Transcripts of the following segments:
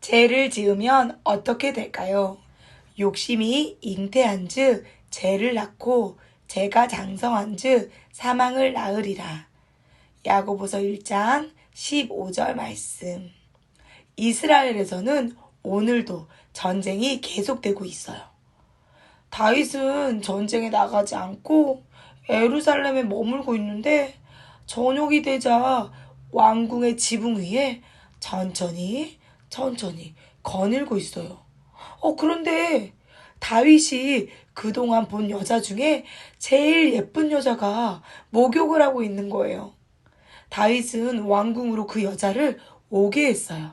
죄를 지으면 어떻게 될까요? 욕심이 잉태한즉 죄를 낳고 죄가 장성한즉 사망을 낳으리라. 야고보서 1장 15절 말씀. 이스라엘에서는 오늘도 전쟁이 계속되고 있어요. 다윗은 전쟁에 나가지 않고 예루살렘에 머물고 있는데 저녁이 되자 왕궁의 지붕 위에 천천히 거닐고 있어요. 그런데 다윗이 그동안 본 여자 중에 제일 예쁜 여자가 목욕을 하고 있는 거예요. 다윗은 왕궁으로 그 여자를 오게 했어요.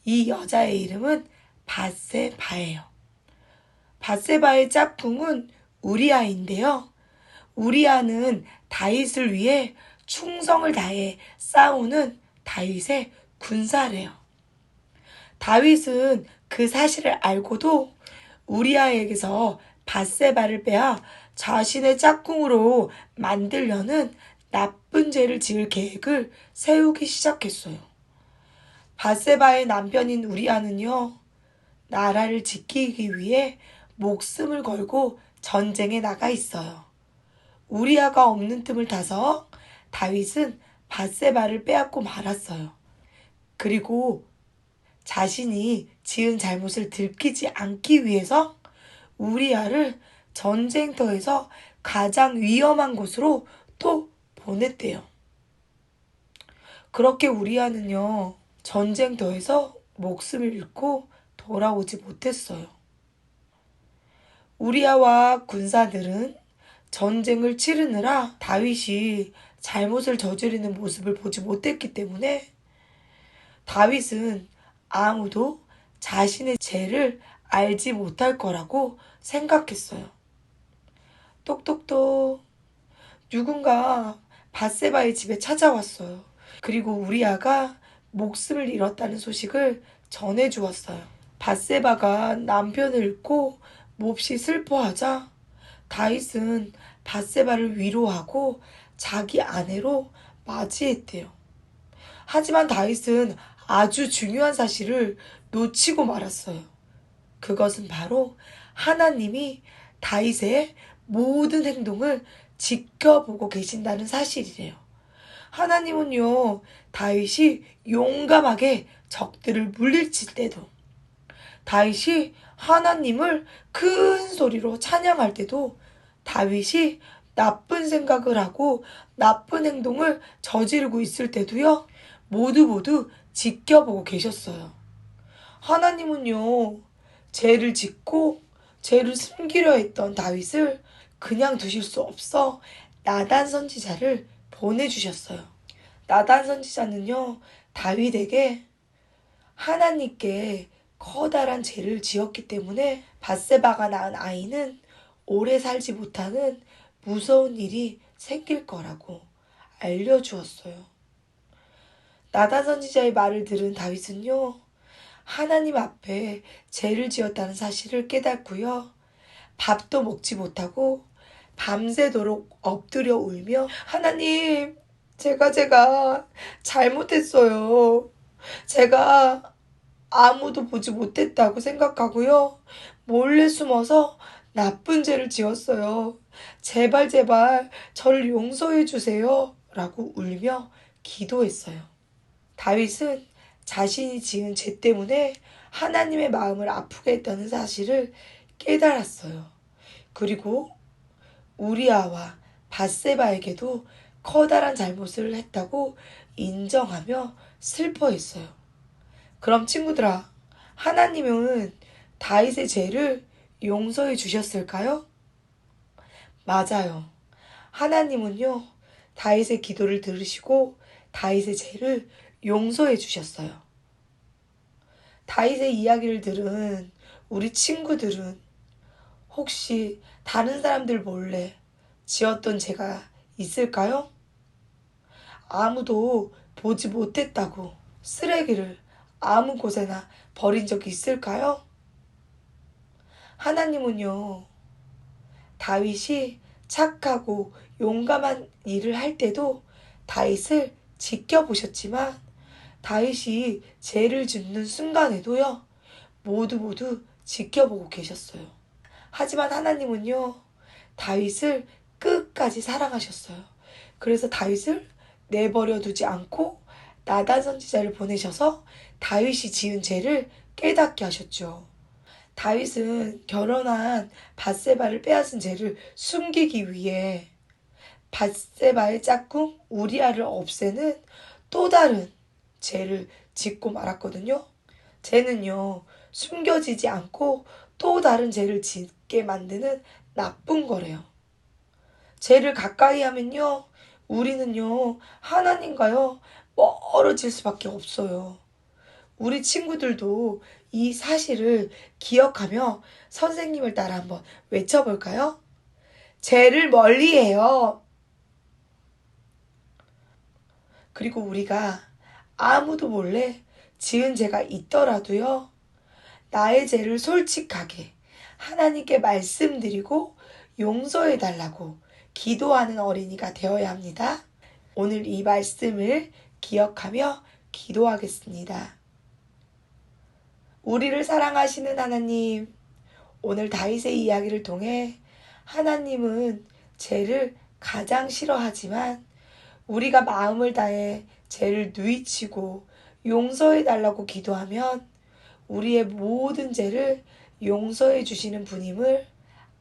이 여자의 이름은 밧세바예요. 밧세바의 짝꿍은 우리아인데요. 우리아는 다윗을 위해 충성을 다해 싸우는 다윗의 군사래요. 다윗은 그 사실을 알고도 우리아에게서 밧세바를 빼앗아 자신의 짝꿍으로 만들려는 나쁜 죄를 지을 계획을 세우기 시작했어요. 밧세바의 남편인 우리아는요, 나라를 지키기 위해 목숨을 걸고 전쟁에 나가 있어요. 우리아가 없는 틈을 타서 다윗은 밧세바를 빼앗고 말았어요. 그리고 자신이 지은 잘못을 들키지 않기 위해서 우리아를 전쟁터에서 가장 위험한 곳으로 또 보냈대요. 그렇게 우리아는요, 전쟁터에서 목숨을 잃고 돌아오지 못했어요. 우리아와 군사들은 전쟁을 치르느라 다윗이 잘못을 저지르는 모습을 보지 못했기 때문에 다윗은 아무도 자신의 죄를 알지 못할 거라고 생각했어요. 똑똑똑. 누군가 밧세바의 집에 찾아왔어요. 그리고 우리아가 목숨을 잃었다는 소식을 전해주었어요. 밧세바가 남편을 잃고 몹시 슬퍼하자 다윗은 밧세바를 위로하고 자기 아내로 맞이했대요. 하지만 다윗은 아주 중요한 사실을 놓치고 말았어요. 그것은 바로 하나님이 다윗의 모든 행동을 지켜보고 계신다는 사실이래요. 하나님은요, 다윗이 용감하게 적들을 물리칠 때도, 다윗이 하나님을 큰 소리로 찬양할 때도, 다윗이 나쁜 생각을 하고 나쁜 행동을 저지르고 있을 때도요, 모두 지켜보고 계셨어요. 하나님은요, 죄를 짓고 죄를 숨기려 했던 다윗을 그냥 두실 수 없어 나단 선지자를 보내주셨어요. 나단 선지자는요, 다윗에게 하나님께 커다란 죄를 지었기 때문에 밧세바가 낳은 아이는 오래 살지 못하는 무서운 일이 생길 거라고 알려주었어요. 나단 선지자의 말을 들은 다윗은요, 하나님 앞에 죄를 지었다는 사실을 깨닫고요, 밥도 먹지 못하고 밤새도록 엎드려 울며 하나님, 제가 잘못했어요. 제가 아무도 보지 못했다고 생각하고요, 몰래 숨어서 나쁜 죄를 지었어요. 제발 저를 용서해 주세요. 라고 울며 기도했어요. 다윗은 자신이 지은 죄 때문에 하나님의 마음을 아프게 했다는 사실을 깨달았어요. 그리고 우리아와 밧세바에게도 커다란 잘못을 했다고 인정하며 슬퍼했어요. 그럼 친구들아, 하나님은 다윗의 죄를 용서해 주셨을까요? 맞아요. 하나님은요, 다윗의 기도를 들으시고 다윗의 죄를 용서해 주셨어요. 다윗의 이야기를 들은 우리 친구들은 혹시 다른 사람들 몰래 지었던 죄가 있을까요? 아무도 보지 못했다고 쓰레기를 아무 곳에나 버린 적이 있을까요? 하나님은요, 다윗이 착하고 용감한 일을 할 때도 다윗을 지켜보셨지만 다윗이 죄를 짓는 순간에도요, 모두 지켜보고 계셨어요. 하지만 하나님은요, 다윗을 끝까지 사랑하셨어요. 그래서 다윗을 내버려 두지 않고 나단 선지자를 보내셔서 다윗이 지은 죄를 깨닫게 하셨죠. 다윗은 결혼한 밧세바를 빼앗은 죄를 숨기기 위해 밧세바의 짝꿍 우리아를 없애는 또 다른 죄를 짓고 말았거든요. 죄는요, 숨겨지지 않고 또 다른 죄를 짓게 만드는 나쁜 거래요. 죄를 가까이 하면요, 우리는요, 하나님과요, 멀어질 수밖에 없어요. 우리 친구들도 이 사실을 기억하며 선생님을 따라 한번 외쳐볼까요? 죄를 멀리해요. 그리고 우리가 아무도 몰래 지은 죄가 있더라도요, 나의 죄를 솔직하게 하나님께 말씀드리고 용서해달라고 기도하는 어린이가 되어야 합니다. 오늘 이 말씀을 기억하며 기도하겠습니다. 우리를 사랑하시는 하나님, 오늘 다윗의 이야기를 통해 하나님은 죄를 가장 싫어하지만 우리가 마음을 다해 죄를 누이치고 용서해 달라고 기도하면 우리의 모든 죄를 용서해 주시는 분임을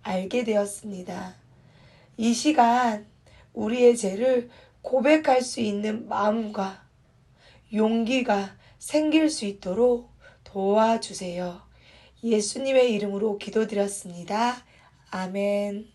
알게 되었습니다. 이 시간 우리의 죄를 고백할 수 있는 마음과 용기가 생길 수 있도록 도와주세요. 예수님의 이름으로 기도드렸습니다. 아멘.